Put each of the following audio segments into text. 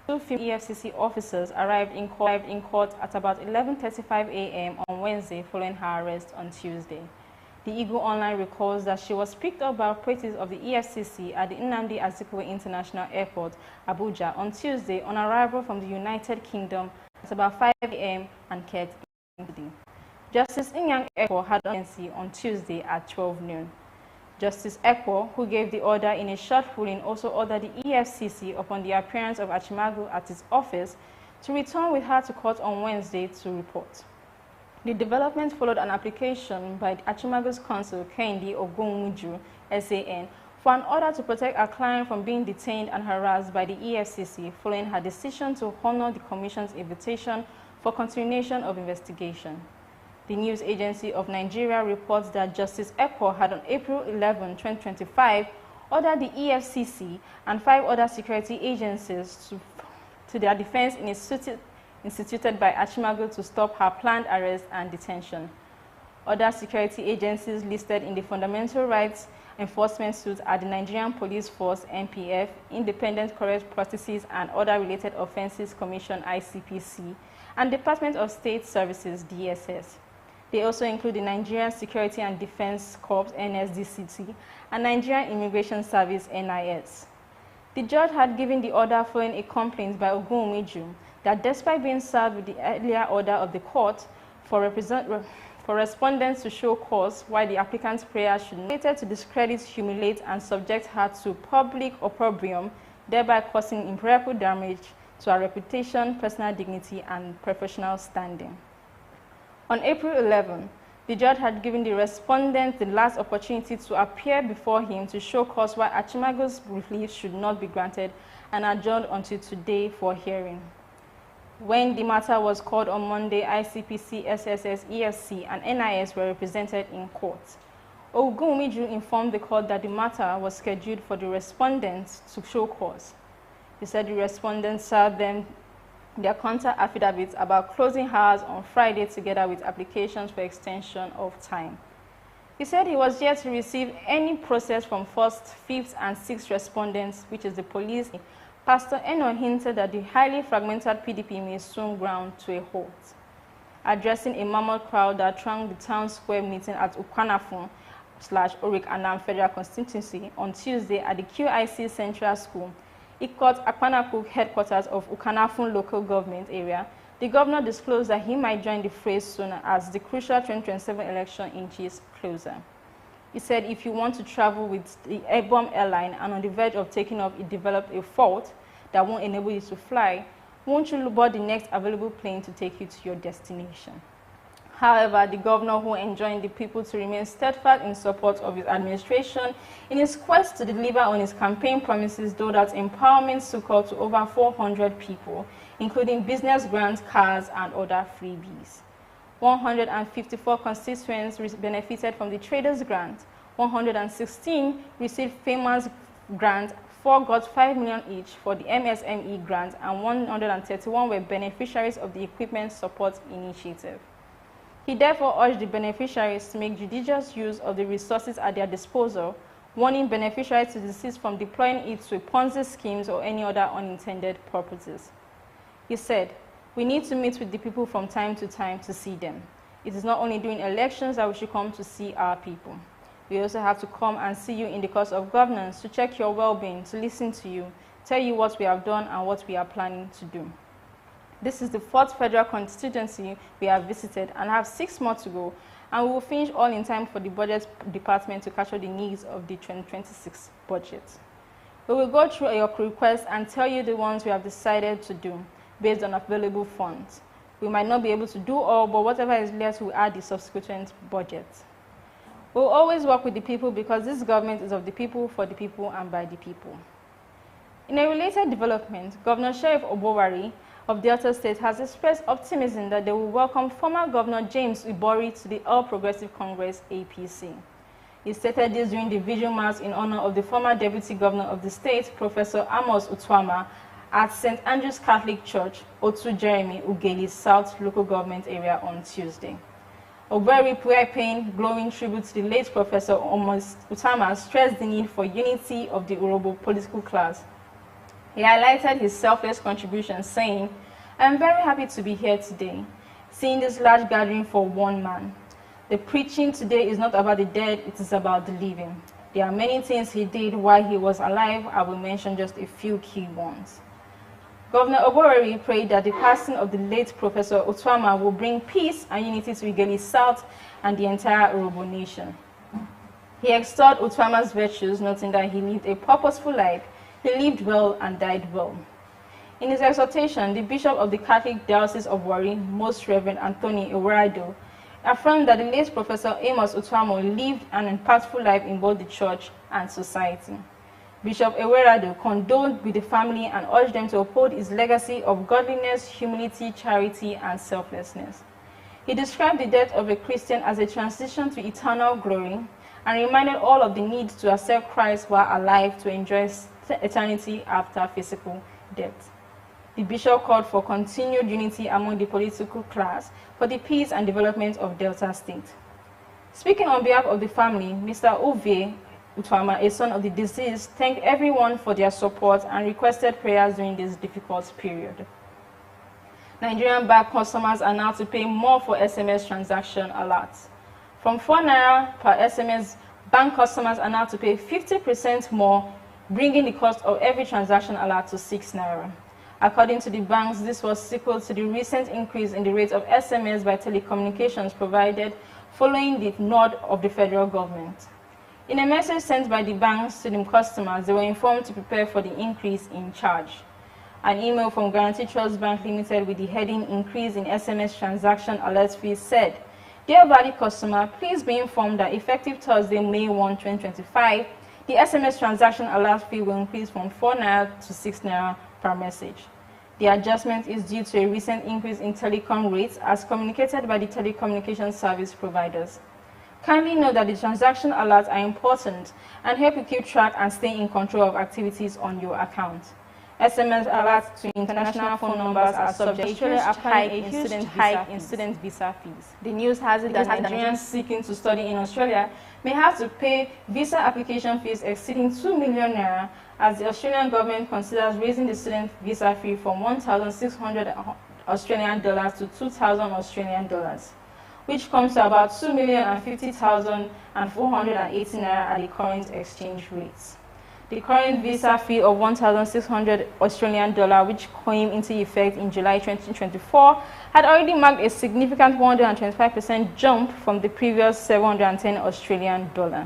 Two female EFCC officers arrived in court at about 11:35 a.m. on Wednesday following her arrest on Tuesday. The Eagle Online recalls that she was picked up by operatives of the EFCC at the Nnamdi Azikiwe International Airport, Abuja, on Tuesday on arrival from the United Kingdom at about 5 a.m. and kept in custody. Justice Inyang Ekwo had audience on Tuesday at 12 noon. Justice Ekwo, who gave the order in a short ruling, also ordered the EFCC, upon the appearance of Achimagu at his office, to return with her to court on Wednesday to report. The development followed an application by Achimagu's counsel, Kehinde Ogunwuju, SAN, for an order to protect her client from being detained and harassed by the EFCC following her decision to honor the Commission's invitation for continuation of investigation. The News Agency of Nigeria reports that Justice Ekwo had on April 11, 2025, ordered the EFCC and 5 other security agencies to their defense instituted by Achimagu to stop her planned arrest and detention. Other security agencies listed in the Fundamental Rights Enforcement Suit are the Nigerian Police Force, NPF, Independent Corrupt Practices and Other Related Offences Commission, ICPC, and Department of State Services, DSS. They also include the Nigerian Security and Defense Corps, NSDCT, and Nigerian Immigration Service, NIS. The judge had given the order following a complaint by Ogunwuju that despite being served with the earlier order of the court for respondents to show cause why the applicant's prayer should not be to discredit, humiliate, and subject her to public opprobrium, thereby causing irreparable damage to her reputation, personal dignity, and professional standing. On April 11, the judge had given the respondent the last opportunity to appear before him to show cause why Achimagu's relief should not be granted and adjourned until today for hearing. When the matter was called on Monday, ICPC, SSS, EFC, and NIS were represented in court. Ogunwuju informed the court that the matter was scheduled for the respondents to show cause. He said the respondents served them their counter affidavits about closing hours on Friday together with applications for extension of time. He said he was yet to receive any process from 1st, 5th, and 6th respondents, which is the police. Pastor Eno hinted that the highly fragmented PDP may soon ground to a halt. Addressing a mammoth crowd that thronged the town square meeting at Ukwanafun/Orik Anam Federal Constituency on Tuesday at the QIC Central School, Ikot Akpanaku headquarters of Ukanafun local government area, the governor disclosed that he might join the fray soon as the crucial 2027 election inches closer. He said if you want to travel with the Airborne airline and on the verge of taking off, it developed a fault that won't enable you to fly, won't you board the next available plane to take you to your destination? However, the governor, who enjoined the people to remain steadfast in support of his administration in his quest to deliver on his campaign promises, doled out empowerment succor to over 400 people, including business grants, cars, and other freebies. 154 constituents benefited from the Traders Grant, 116 received Famous Grant, 4 got 5 million each for the MSME grant, and 131 were beneficiaries of the Equipment Support Initiative. He therefore urged the beneficiaries to make judicious use of the resources at their disposal, warning beneficiaries to desist from deploying it to Ponzi schemes or any other unintended purposes. He said, "We need to meet with the people from time to time to see them. It is not only during elections that we should come to see our people. We also have to come and see you in the course of governance, to check your well-being, to listen to you, tell you what we have done and what we are planning to do. This is the 4th federal constituency we have visited and have 6 more to go, and we will finish all in time for the budget department to capture the needs of the 2026 budget. We will go through your requests and tell you the ones we have decided to do based on available funds. We might not be able to do all, but whatever is left will add the subsequent budget. We will always work with the people because this government is of the people, for the people, and by the people." In a related development, Governor Sheriff Obowari of Delta State has expressed optimism that they will welcome former Governor James Ibori to the All Progressive Congress, APC. He stated this during the vigil mass in honor of the former Deputy Governor of the state, Professor Amos Utwama, at St. Andrew's Catholic Church, Otu Jeremy, Ugeli South local government area on Tuesday. Obowari, paying glowing tribute to the late Professor Amos Utwama, stressed the need for unity of the Urhobo political class. He highlighted his selfless contribution, saying, "I am very happy to be here today, seeing this large gathering for one man. The preaching today is not about the dead, it is about the living. There are many things he did while he was alive. I will mention just a few key ones." Governor Oborori prayed that the passing of the late Professor Otuama will bring peace and unity to Igeli South and the entire Urhobo nation. He extolled Otuama's virtues, noting that he lived a purposeful life, he lived well and died well. In his exhortation, the Bishop of the Catholic Diocese of Warri, Most Reverend Anthony Ewerado, affirmed that the late Professor Amos Otuamo lived an impactful life in both the church and society. Bishop Ewerado condoled with the family and urged them to uphold his legacy of godliness, humility, charity, and selflessness. He described the death of a Christian as a transition to eternal glory and reminded all of the need to accept Christ while alive to enjoy eternity after physical death. The bishop called for continued unity among the political class for the peace and development of Delta State. Speaking on behalf of the family, Mr. Ovie Otuama, a son of the deceased, thanked everyone for their support and requested prayers during this difficult period. Nigerian bank customers are now to pay more for SMS transaction alerts. From 4 naira per SMS, bank customers are now to pay 50% more, bringing the cost of every transaction alert to 6 naira. According to the banks, this was equal to the recent increase in the rate of SMS by telecommunications provided following the nod of the federal government. In a message sent by the banks to the customers, they were informed to prepare for the increase in charge. An email from Guarantee Trust Bank Limited with the heading "Increase in SMS Transaction Alert Fees" said, "Dear valued customer, please be informed that effective Thursday, May 1, 2025, the SMS transaction alert fee will increase from 4 naira to 6 naira per message. The adjustment is due to a recent increase in telecom rates as communicated by the telecommunications service providers. Kindly note that the transaction alerts are important and help you keep track and stay in control of activities on your account. SMS alerts to international phone numbers are subject to a hike in student visa fees. The news has it that Nigerians seeking to study in Australia may have to pay visa application fees exceeding 2 million naira as the Australian government considers raising the student visa fee from 1,600 Australian dollars to 2,000 Australian dollars, which comes to about 2,050,480 naira at the current exchange rates. The current visa fee of 1,600 Australian dollars, which came into effect in July 2024, had already marked a significant 125% jump from the previous 710 Australian dollar.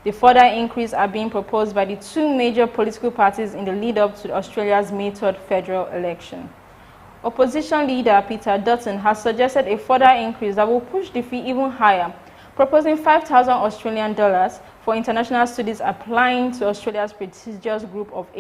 The further increase are being proposed by the two major political parties in the lead-up to Australia's May 3rd federal election. Opposition leader Peter Dutton has suggested a further increase that will push the fee even higher, proposing 5,000 Australian dollars for international students applying to Australia's prestigious group of 8.